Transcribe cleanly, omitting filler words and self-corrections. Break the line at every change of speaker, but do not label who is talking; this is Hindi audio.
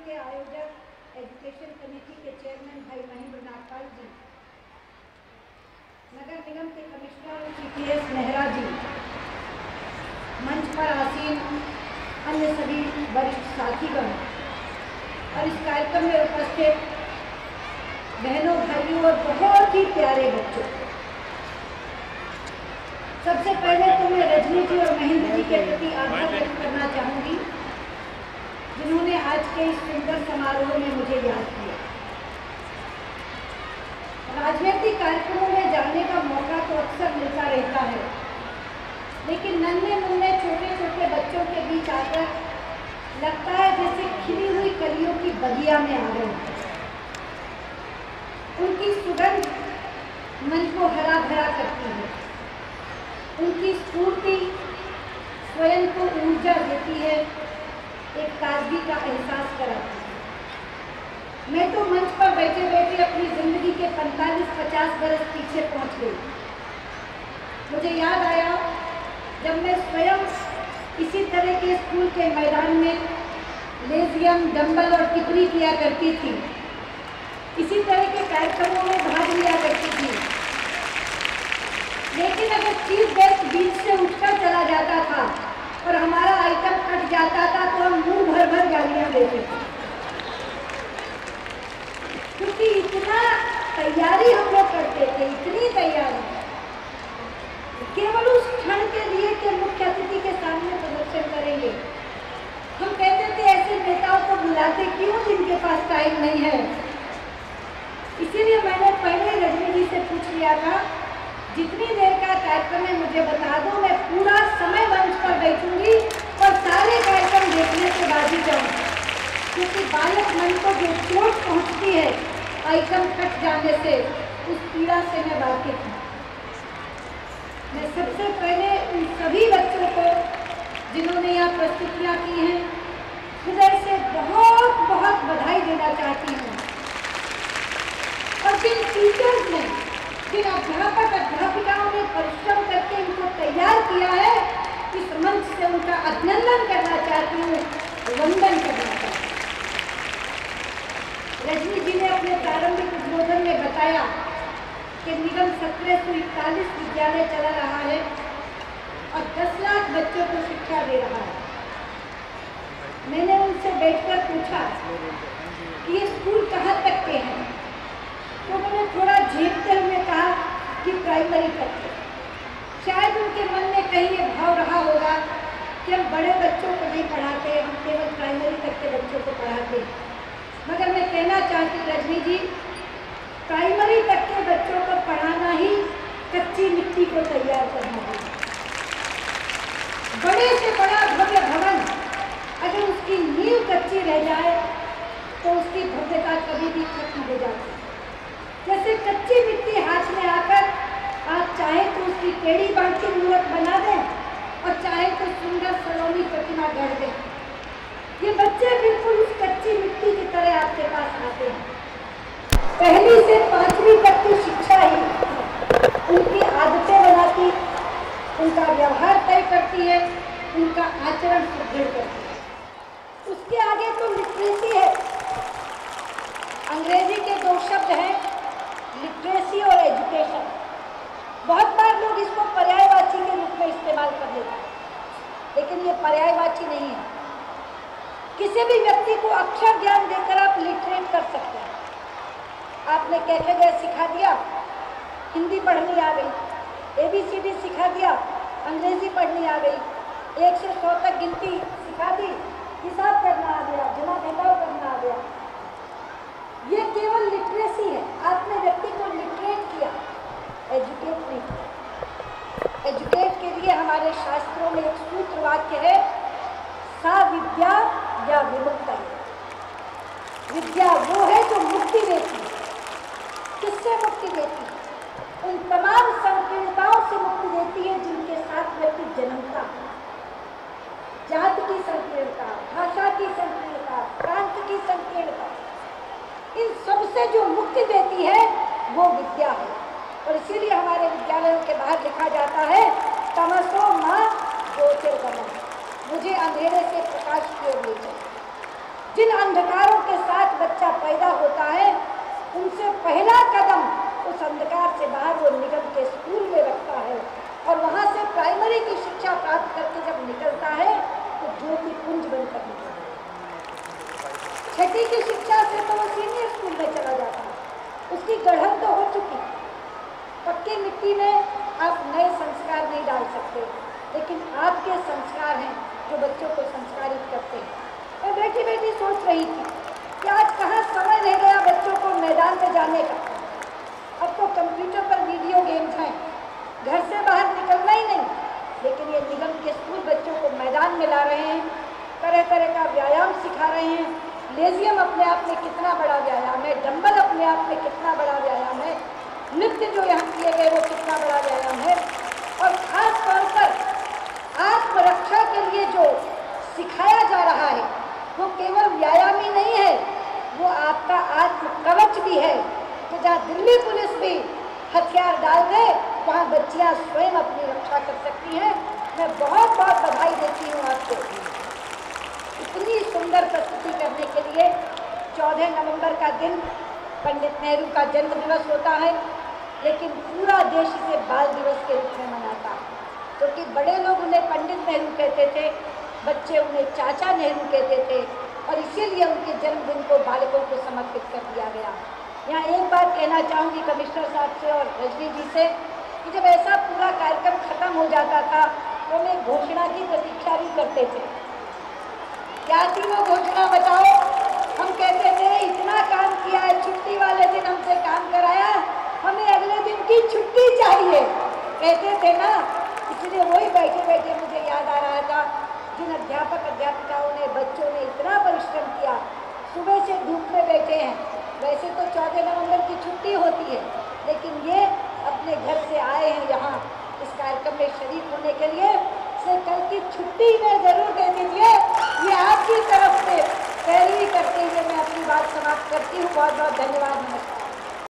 के आयोजक एजुकेशन कमेटी के चेयरमैन भाई महेंद्र नागपाल जी, नगर निगम के कमिश्नर CPS नेहरा जी, मंच पर आसीन अन्य सभी वरिष्ठ साथीगण और इस कार्यक्रम में उपस्थित बहनों, भाइयों और बहुत ही प्यारे बच्चों, सबसे पहले तो मैं रजनी जी और महेंद्र जी के प्रति आभार व्यक्त करना चाहूँगी जिन्होंने आज के इस सुंदर समारोह में मुझे याद किया। राजनीतिक कार्यक्रमों में जाने का मौका तो अक्सर मिलता रहता है, लेकिन नन्हे मुन्ने छोटे छोटे बच्चों के बीच आकर लगता है जैसे खिली हुई कलियों की बगिया में आ गए। उनकी सुगंध मन को हरा भरा करती है, उनकी स्फूर्ति स्वयं को ऊर्जा देती है, एक ताजगी का एहसास कराती है। मैं तो मंच पर बैठे बैठे अपनी जिंदगी के 45-50 बरस पीछे पहुंच गई। मुझे याद आया जब मैं स्वयं इसी तरह के स्कूल के मैदान में लेजियम, डंबल और टिप्पणी किया करती थी, इसी तरह के कार्यक्रमों में भाग लिया करती थी। लेकिन अगर चीफ गेस्ट बीच से उठकर चला जाता था और हमारा आइटम कट जाता था तो हम मुंह भर भर गालियां देते थे, क्योंकि इतना तैयारी हम लोग करते थे, इतनी तैयारी केवल उस क्षण के लिए कि मुख्य अतिथि के सामने प्रदर्शन करेंगे। हम कहते थे ऐसे नेताओं को बुलाते क्यों जिनके पास टाइम नहीं है। इसीलिए मैंने पहले रजनी जी से पूछ लिया था, जितनी देर का कार्यक्रम है मुझे बता दो, मैं पूरा समय मंच पर बैठूंगी और सारे कार्यक्रम देखने के बाद ही जाऊंगी, क्योंकि बालक मन को जो चोट पहुंचती है आइटम कट जाने से, उस पीड़ा से मैं वाकिफ हूँ। मैं सबसे पहले उन सभी बच्चों को जिन्होंने यहाँ प्रस्तुतियाँ की हैं हृदय से बहुत बहुत बधाई देना चाहती हूँ। और जिन टीचर्स ने, जिन अध्यापक अध्यापिकाओं ने परिश्रम करके इनको तैयार किया है, इस मंच से उनका अभिनंदन करना चाहती हूँ, वंदन करना चाहती हूँ। रजनी जी ने अपने प्रारंभिक उद्बोधन में बताया कि निगम 1741 विद्यालय चला रहा है और 10 लाख बच्चों को शिक्षा दे रहा है। मैंने उनसे बैठकर पूछा कि ये स्कूल कहाँ तक के हैं, तो मैंने थोड़ा झेपते हुए कहा कि प्राइमरी तक के। शायद उनके मन में कहीं ये भाव रहा होगा कि हम बड़े बच्चों को नहीं पढ़ाते, हम केवल प्राइमरी तक के बच्चों को पढ़ाते। मगर मैं कहना चाहती रजनी जी, प्राइमरी तक के बच्चों को पढ़ाना ही कच्ची मिट्टी को तैयार करना है। बड़े से बड़ा भव्य भवन अगर उसकी नींव कच्ची रह जाए तो उसकी भव्यता कभी भी खत्म हो जाती है। जैसे कच्ची मिट्टी हाथ में आकर आप चाहे तो उसकी टेढ़ी बांकी मूर्त बना दें और चाहे तो सुंदर सलोनी प्रतिमा गढ़ दें। ये बच्चे बिल्कुल उस कच्ची मिट्टी की तरह आपके पास आते हैं। पहली से 5वीं तक की शिक्षा ही उनकी आदतें बनाती, उनका व्यवहार तय करती है, उनका आचरण सुदृढ़ करती है। उसके आगे तो लिटरेसी है। अंग्रेजी के 2 शब्द हैं, लिटरेसी और एजुकेशन। बहुत बार लोग इसको पर्यायवाची के रूप में इस्तेमाल कर लेते हैं, लेकिन ये पर्यायवाची नहीं है। किसी भी व्यक्ति को अक्षर ज्ञान देकर आप लिटरेट कर सकते हैं। आपने कैसे गए सिखा दिया, हिंदी पढ़नी आ गई, ABCD सिखा दिया, अंग्रेजी पढ़नी आ गई, 1 से 100 तक गिनती सिखा दी, हिसाब करना आ गया, जमा घटाव करना आ गया। ये केवल लिटरेसी है। आपने व्यक्ति को लिटरेट किया, एजुकेट नहीं किया। एजुकेट के लिए हमारे शास्त्रों में एक सूत्र वाक्य है, सा विद्या या विमुक्ता। विद्या वो है जो मुक्ति देती है। किससे मुक्ति देती है? उन तमाम संकीर्णताओं से मुक्ति देती है जिनके साथ व्यक्ति जन्मता है। जाति की संकीर्णता, भाषा की संकीर्णता, प्रांत की संकीर्णता, इन सबसे जो मुक्ति देती है वो विद्या है। और इसीलिए हमारे विद्यालयों के बाहर लिखा जाता है, तमसो मां ज्योतिर्गमय, मुझे अंधेरे से प्रकाश की ओर ले जाओ। जिन अंधकारों बच्चा पैदा होता है उनसे पहला कदम उस अंधकार से बाहर वो निगम के स्कूल में रखता है और वहाँ से प्राइमरी की शिक्षा प्राप्त करके जब निकलता है तो ज्योति पुंज बनकर निकलता है। छठी की शिक्षा से तो वो सीनियर स्कूल में चला जाता है, उसकी गढ़न तो हो चुकी। पक्की मिट्टी में आप नए संस्कार नहीं डाल सकते, लेकिन आपके संस्कार हैं जो बच्चों को संस्कारित करते हैं। मैं बैठी बैठी सोच रही थी कि आज कहाँ समय रह गया बच्चों को मैदान में जाने का। अब तो कंप्यूटर पर वीडियो गेम्स हैं, घर से बाहर निकलना ही नहीं। लेकिन ये निगम के स्कूल बच्चों को मैदान में ला रहे हैं, तरह तरह का व्यायाम सिखा रहे हैं। लेजियम अपने आप में कितना बड़ा व्यायाम है, डंबल अपने आप में कितना बड़ा व्यायाम है, नृत्य जो यहाँ किए गए वो कितना बड़ा व्यायाम है। और खास तौर पर आत्मरक्षा के लिए जो सिखाया जा रहा है वो केवल व्यायाम ही नहीं है, वो आपका आत्म कवच भी है। तो जहाँ दिल्ली पुलिस भी हथियार डाल दे वहाँ बच्चियाँ स्वयं अपनी रक्षा कर सकती हैं। मैं बहुत बहुत बधाई देती हूँ आपको इतनी सुंदर प्रस्तुति करने के लिए। 14 नवंबर का दिन पंडित नेहरू का जन्म दिवस होता है, लेकिन पूरा देश इसे बाल दिवस के रूप में मनाता है, क्योंकि बड़े लोग उन्हें पंडित नेहरू कहते थे, बच्चे उन्हें चाचा नेहरू कहते थे, और इसीलिए उनके जन्मदिन को बालकों को समर्पित कर दिया गया। यहाँ एक बात कहना चाहूँगी कमिश्नर साहब से और रजनी जी से कि जब ऐसा पूरा कार्यक्रम खत्म हो जाता था तो हम एक घोषणा की प्रतीक्षा भी करते थे। क्या थी वो घोषणा बताओ? हम कहते थे इतना काम किया है, छुट्टी वाले दिन हमसे काम कराया, हमें अगले दिन की छुट्टी चाहिए, कहते थे ना। इसलिए वही बैठे बैठे मुझे याद आ रहा था जिन अध्यापक अध्यापिकाओं ने, बच्चों ने इतना परिश्रम किया, सुबह से धूप में बैठे हैं। वैसे तो 14 नवंबर की छुट्टी होती है, लेकिन ये अपने घर से आए हैं यहाँ इस कार्यक्रम में शरीक होने के लिए। से कल की छुट्टी में ज़रूर दे दीजिए, ये आपकी तरफ से पैरवी करते हुए मैं अपनी बात समाप्त करती हूँ। बहुत बहुत धन्यवाद, नमस्कार।